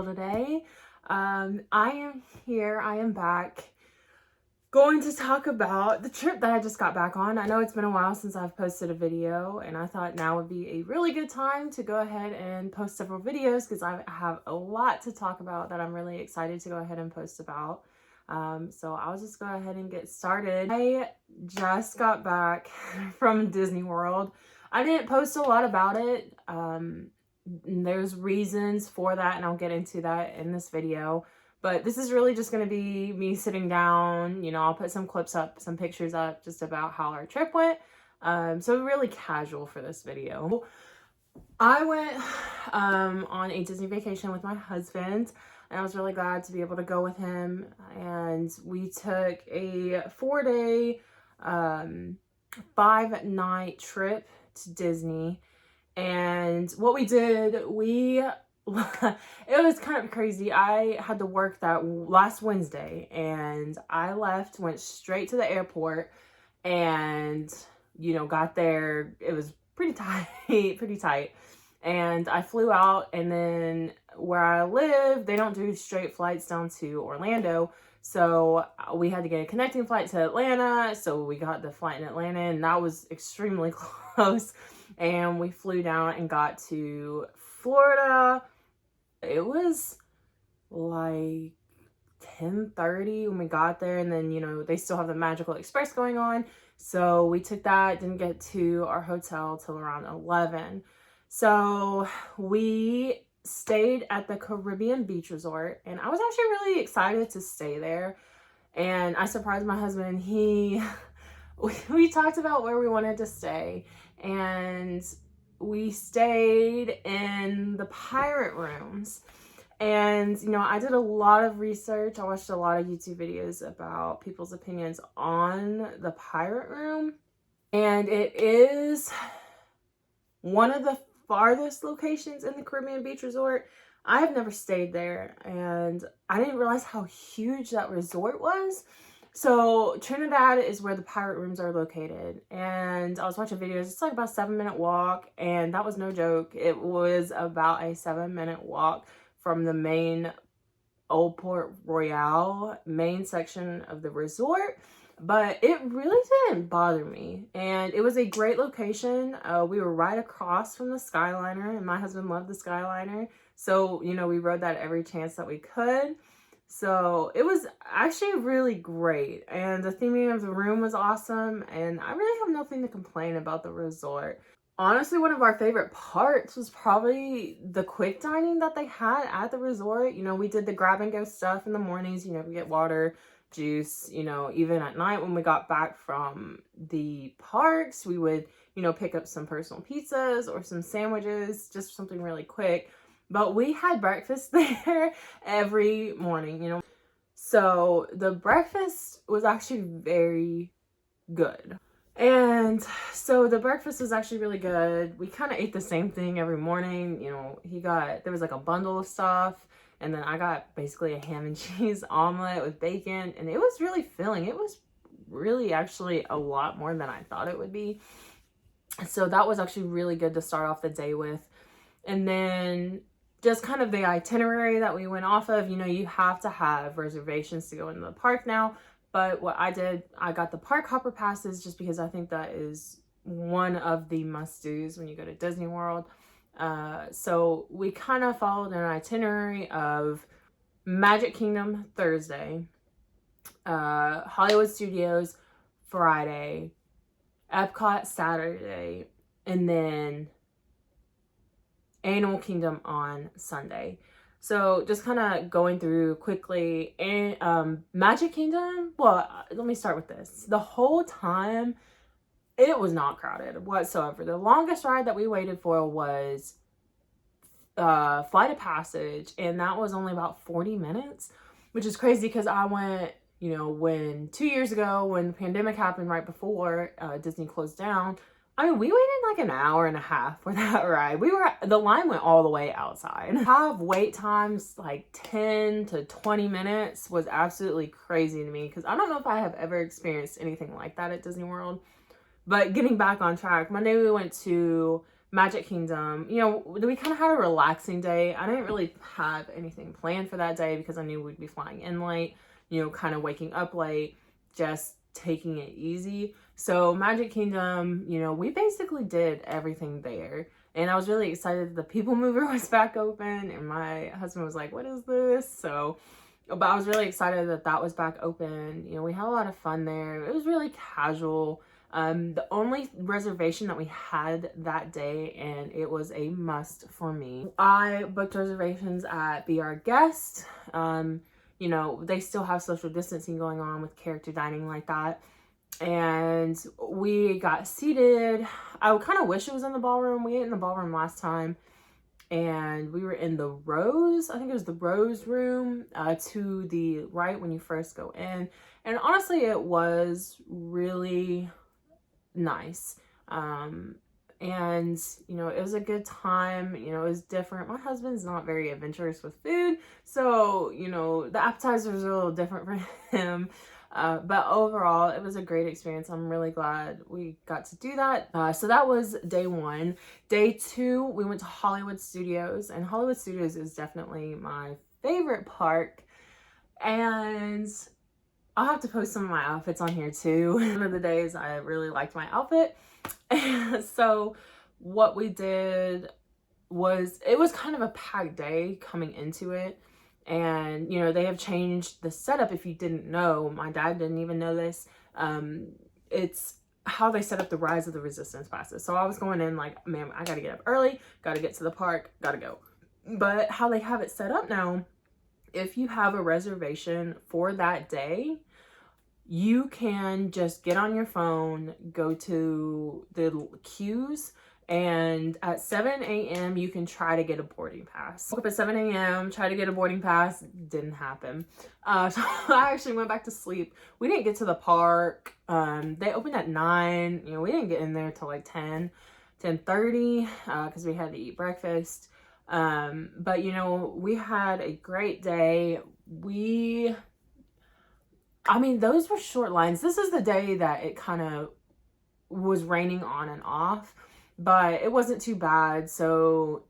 y'all today. I am back going to talk about the trip that I just got back on. I know it's been a while since I've posted a video, and I thought now would be a really good time to go ahead and post several videos because I have a lot to talk about that I'm really excited to go ahead and post about. So I'll just go ahead and get started. I just got back from Disney World. I didn't post a lot about it. There's reasons for that, and I'll get into that in this video. But this is really just going to be me sitting down. You know, I'll put some clips up, some pictures up just about how our trip went. So really casual for this video. I went on a Disney vacation with my husband, and I was really glad to be able to go with him. And we took a 4-day, 5-night trip to Disney. And what we did, it was kind of crazy. I had to work that last Wednesday, and I went straight to the airport, and, you know, got there. It was pretty tight. And I flew out, and then where I live, they don't do straight flights down to Orlando. So we had to get a connecting flight to Atlanta. So we got the flight in Atlanta, and that was extremely close. And we flew down and got to Florida. It was like 10:30 when we got there. And then, you know, they still have the Magical Express going on. So we took that, didn't get to our hotel till around 11. So we stayed at the Caribbean Beach Resort, and I was actually really excited to stay there. And I surprised my husband. We talked about where we wanted to stay, and we stayed in the pirate rooms. And, you know, I did a lot of research. I watched a lot of YouTube videos about people's opinions on the pirate room. And it is one of the farthest locations in the Caribbean Beach Resort. I have never stayed there, and I didn't realize how huge that resort was. So Trinidad is where the pirate rooms are located, and I was watching videos. It's like about a 7-minute walk, and that was no joke. It was about a 7-minute walk from the main Old Port Royale main section of the resort. But it really didn't bother me, and it was a great location. We were right across from the Skyliner, and my husband loved the Skyliner. So, you know, we rode that every chance that we could. So it was actually really great, and the theming of the room was awesome, and I really have nothing to complain about the resort. Honestly, one of our favorite parts was probably the quick dining that they had at the resort. You know, we did the grab and go stuff in the mornings. You know, we get water, juice. You know, even at night when we got back from the parks, we would, you know, pick up some personal pizzas or some sandwiches, just something really quick. But we had breakfast there every morning, you know. So the breakfast was actually very good. And so the breakfast was actually really good. We kind of ate the same thing every morning. You know, there was like a bundle of stuff. And then I got basically a ham and cheese omelet with bacon. And it was really filling. It was really actually a lot more than I thought it would be. So that was actually really good to start off the day with. And then just kind of the itinerary that we went off of. You know, you have to have reservations to go into the park now. But what I did, I got the park hopper passes just because I think that is one of the must-dos when you go to Disney World. So we kind of followed an itinerary of Magic Kingdom Thursday, Hollywood Studios Friday, Epcot Saturday, and then Animal Kingdom on Sunday. So just kind of going through quickly. And Magic Kingdom, well, let me start with this. The whole time, it was not crowded whatsoever. The longest ride that we waited for was Flight of Passage, and that was only about 40 minutes, which is crazy because I went, you know, 2 years ago when the pandemic happened right before Disney closed down. I mean, we waited like an hour and a half for that ride. The line went all the way outside. Have wait times like 10 to 20 minutes was absolutely crazy to me because I don't know if I have ever experienced anything like that at Disney World. But getting back on track, Monday we went to Magic Kingdom, you know, we kind of had a relaxing day. I didn't really have anything planned for that day because I knew we'd be flying in late, you know, kind of waking up late, just taking it easy. So Magic Kingdom, you know, we basically did everything there. And I was really excited that the People Mover was back open. And my husband was like, what is this? So, but I was really excited that that was back open. You know, we had a lot of fun there. It was really casual. The only reservation that we had that day, and it was a must for me, I booked reservations at Be Our Guest. You know, they still have social distancing going on with character dining like that. And we got seated. I kind of wish it was in the ballroom. We ate in the ballroom last time. And we were in the Rose, I think it was the Rose room, to the right when you first go in. And honestly, it was really nice. And, you know, it was a good time. You know, it was different. My husband's not very adventurous with food. So, you know, the appetizers are a little different for him. But overall, it was a great experience. I'm really glad we got to do that. So that was day one. Day two, we went to Hollywood Studios, and Hollywood Studios is definitely my favorite park. And I'll have to post some of my outfits on here too. One of the days I really liked my outfit. So what we did was, it was kind of a packed day coming into it. And, you know, they have changed the setup. If you didn't know, my dad didn't even know this. It's how they set up the Rise of the Resistance passes. So I was going in like, man, I got to get up early, got to get to the park, got to go. But how they have it set up now, if you have a reservation for that day, you can just get on your phone, go to the queues, and at 7 a.m. you can try to get a boarding pass. Woke up at 7 a.m., try to get a boarding pass, didn't happen. So I actually went back to sleep. We didn't get to the park. They opened at 9. You know, we didn't get in there till like 10:30, because we had to eat breakfast. But you know, we had a great day. I mean, those were short lines. This is the day that it kind of was raining on and off, but it wasn't too bad. So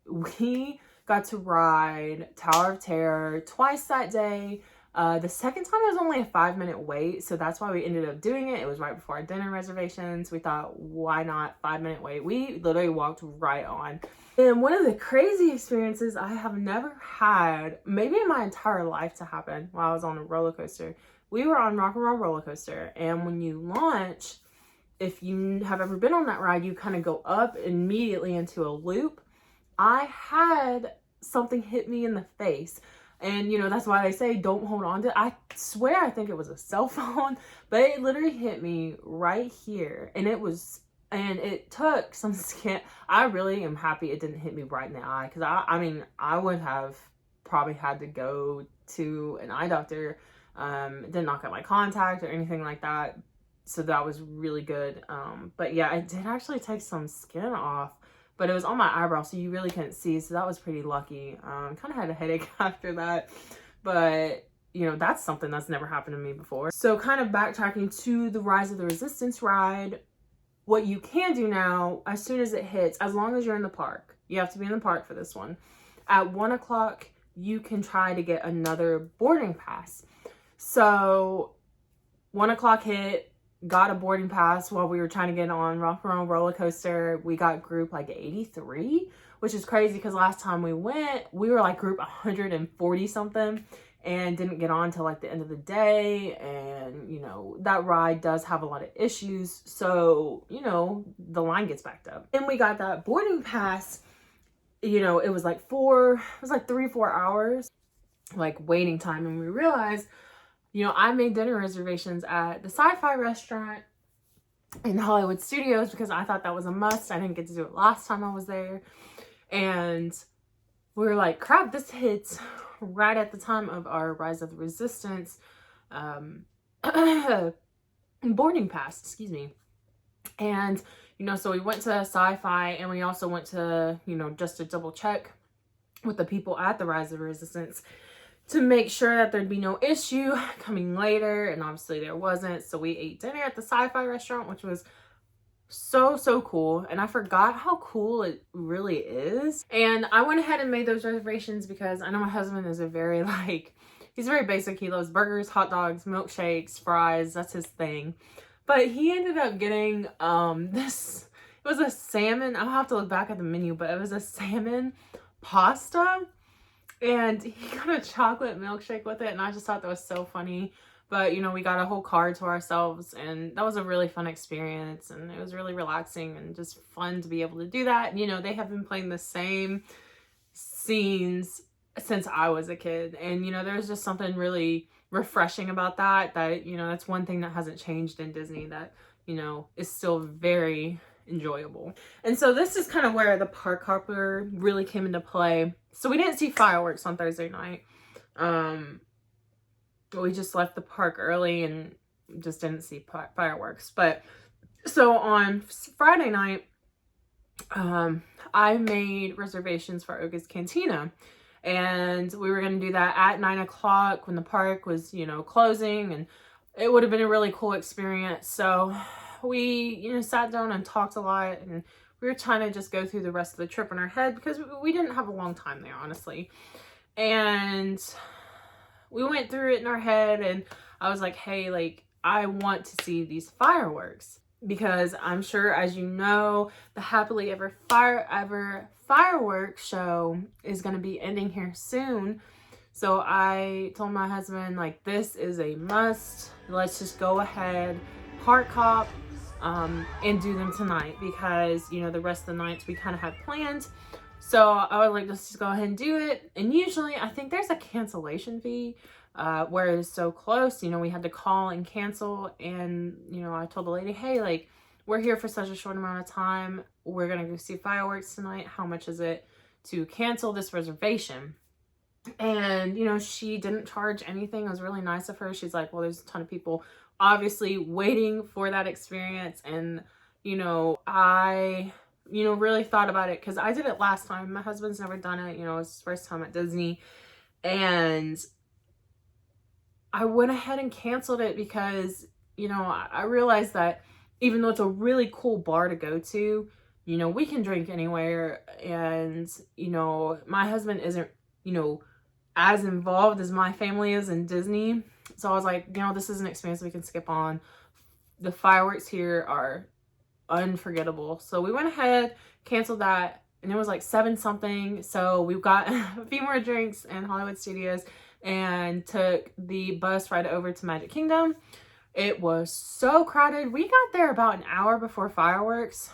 we got to ride Tower of Terror twice that day. The second time it was only a 5-minute wait, so that's why we ended up doing it. It was right before our dinner reservations. We thought, why not 5-minute wait? We literally walked right on. And one of the crazy experiences I have never had, maybe in my entire life, to happen while I was on a roller coaster. We were on Rock and Roll roller coaster, and when you launch, if you have ever been on that ride, you kind of go up immediately into a loop. I had something hit me in the face. And, you know, that's why they say don't hold on to, I swear I think it was a cell phone, but it literally hit me right here. And it took some skin. I really am happy it didn't hit me right in the eye. Because, I mean, I would have probably had to go to an eye doctor. It didn't knock out my contact or anything like that. So that was really good. But yeah, I did actually take some skin off. But it was on my eyebrow, so you really couldn't see. So that was pretty lucky. Kind of had a headache after that. But, you know, that's something that's never happened to me before. So kind of backtracking to the Rise of the Resistance ride, what you can do now, as soon as it hits, as long as you're in the park, you have to be in the park for this one. At 1 o'clock, you can try to get another boarding pass. So 1 o'clock hit, got a boarding pass while we were trying to get on Rock and Roll roller coaster. We got group like 83, which is crazy because last time we went, we were like group 140 something and didn't get on till like the end of the day. And, you know, that ride does have a lot of issues. So, you know, the line gets backed up. And we got that boarding pass, you know, it was like 3-4 hours, like waiting time. And we realized, you know, I made dinner reservations at the Sci-Fi restaurant in Hollywood Studios because I thought that was a must. I didn't get to do it last time I was there. And we were like, crap, this hits right at the time of our Rise of the Resistance boarding pass, excuse me. And, you know, so we went to Sci-Fi, and we also went to, you know, just to double check with the people at the Rise of the Resistance to make sure that there'd be no issue coming later. And obviously there wasn't. So we ate dinner at the Sci-Fi restaurant, which was so cool, and I forgot how cool it really is. And I went ahead and made those reservations because I know my husband is a very he's very basic. He loves burgers, hot dogs, milkshakes, fries. That's his thing. But he ended up getting this, it was a salmon, I'll have to look back at the menu, but it was a salmon pasta, and he got a chocolate milkshake with it, and I just thought that was so funny. But, you know, we got a whole card to ourselves, and that was a really fun experience, and it was really relaxing and just fun to be able to do that. And, you know, they have been playing the same scenes since I was a kid, and, you know, there's just something really refreshing about that, you know, that's one thing that hasn't changed in Disney that, you know, is still very enjoyable. And so this is kind of where the park hopper really came into play. So we didn't see fireworks on Thursday night. We just left the park early and just didn't see fireworks. But so on Friday night, I made reservations for Oga's Cantina, and we were going to do that at 9 o'clock when the park was, you know, closing, and it would have been a really cool experience. So we, you know, sat down and talked a lot, and we were trying to just go through the rest of the trip in our head because we didn't have a long time there, honestly. And we went through it in our head, and I was like, hey, like, I want to see these fireworks because I'm sure, as you know, the Happily Ever fireworks show is going to be ending here soon. So I told my husband, like, this is a must. Let's just go ahead, park hop, and do them tonight because, you know, the rest of the nights we kind of had planned. So I was like, let's just go ahead and do it. And usually I think there's a cancellation fee where it's so close. You know, we had to call and cancel. And, you know, I told the lady, hey, like, we're here for such a short amount of time. We're going to go see fireworks tonight. How much is it to cancel this reservation? And, you know, she didn't charge anything. It was really nice of her. She's like, well, there's a ton of people obviously waiting for that experience. And, you know, I, you know, really thought about it because I did it last time. My husband's never done it. You know, it's his first time at Disney. And I went ahead and canceled it because, you know, I realized that even though it's a really cool bar to go to, you know, we can drink anywhere. And, you know, my husband isn't, you know, as involved as my family is in Disney. So I was like, you know, this is an experience we can skip on. The fireworks here are unforgettable. So we went ahead, canceled that, and it was like 7 something. So we got a few more drinks in Hollywood Studios and took the bus ride over to Magic Kingdom. It was so crowded. We got there about an hour before fireworks.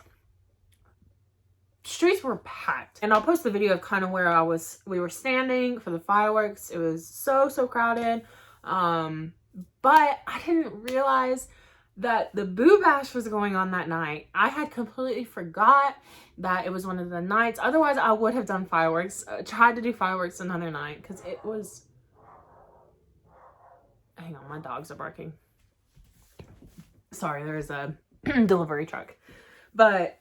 Streets were packed, and I'll post the video of kind of where we were standing for the fireworks. It was so crowded. But I didn't realize that the Boo Bash was going on that night. I had completely forgot that it was one of the nights. Otherwise, I would have done fireworks. Tried to do fireworks another night because it was... Hang on, my dogs are barking. Sorry, there's a delivery truck. But,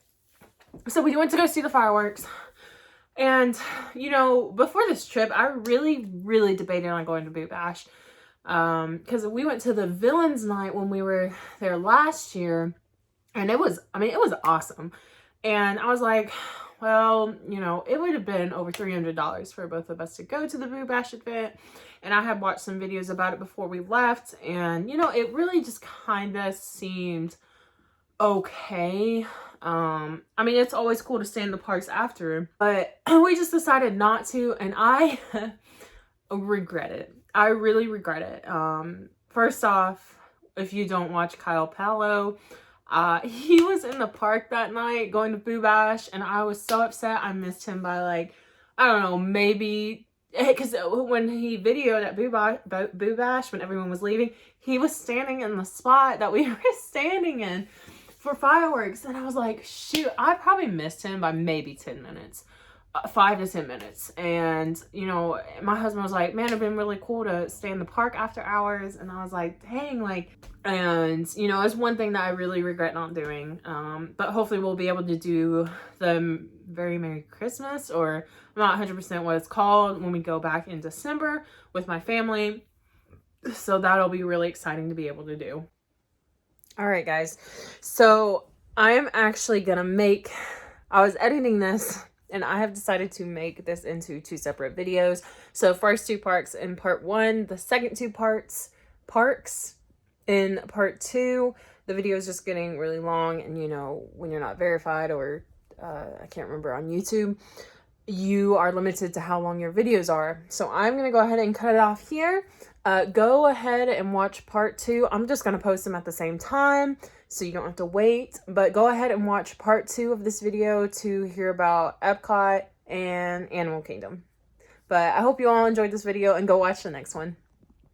so we went to go see the fireworks. And, you know, before this trip, I really debated on going to Boo Bash. Because we went to the Villains Night when we were there last year, and it was awesome. And I was like, well, you know, it would have been over $300 for both of us to go to the Boo Bash event. And I had watched some videos about it before we left, and, you know, it really just kind of seemed okay. I mean, it's always cool to stay in the parks after, but we just decided not to, and I regret it. I really regret it. First off, if you don't watch Kyle Palo, he was in the park that night going to Boo Bash, and I was so upset. I missed him by, like, I don't know, maybe, because when he videoed at Boo Bash, when everyone was leaving, he was standing in the spot that we were standing in for fireworks, and I was like, shoot, I probably missed him by maybe 10 minutes. 5 to 10 minutes. And, you know, my husband was like, man, it'd been really cool to stay in the park after hours. And I was like, dang, like, and, you know, it's one thing that I really regret not doing. But hopefully we'll be able to do the Very Merry Christmas, or I'm not 100% what it's called, when we go back in December with my family. So that'll be really exciting to be able to do. All right, guys. So I am actually gonna make, I was editing this and I have decided to make this into 2 separate videos. So first 2 parts in part 1, the second 2 parks in part 2. The video is just getting really long, and you know, when you're not verified, or I can't remember, on YouTube, you are limited to how long your videos are. So I'm gonna go ahead and cut it off here. Go ahead and watch part 2. I'm just gonna post them at the same time, so you don't have to wait. But go ahead and watch part 2 of this video to hear about Epcot and Animal Kingdom. But I hope you all enjoyed this video, and go watch the next one.